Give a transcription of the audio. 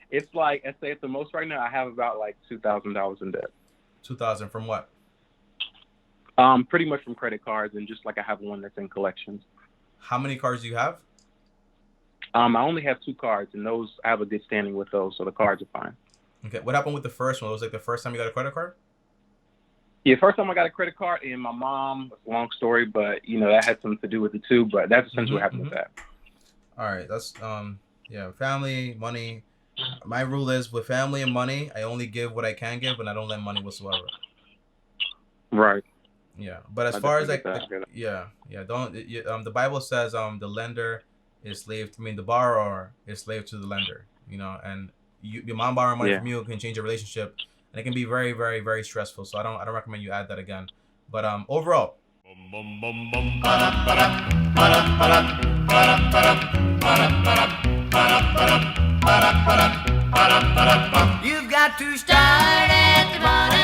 It's like I say at the most right now, I have about like $2,000 in debt. 2,000 from what? Pretty much from credit cards, and just like I have one that's in collections. How many cards do you have? I only have two cards, and those I have a good standing with those, so the cards are fine. Okay. What happened with the first one? It was like the first time you got a credit card? Yeah, first time I got a credit card, and my mom. It's a long story, but that had something to do with it too. But that's essentially what happened with that. All right. That's yeah, family, money. My rule is with family and money, I only give what I can give, and I don't lend money whatsoever. Right. Yeah, but as far as like, don't. The Bible says the lender is slave. I mean, the borrower is slave to the lender. And your mom borrowing money from you can change your relationship, and it can be very, very, very stressful. So I don't recommend you add that again. But overall. You've got to start at the bottom.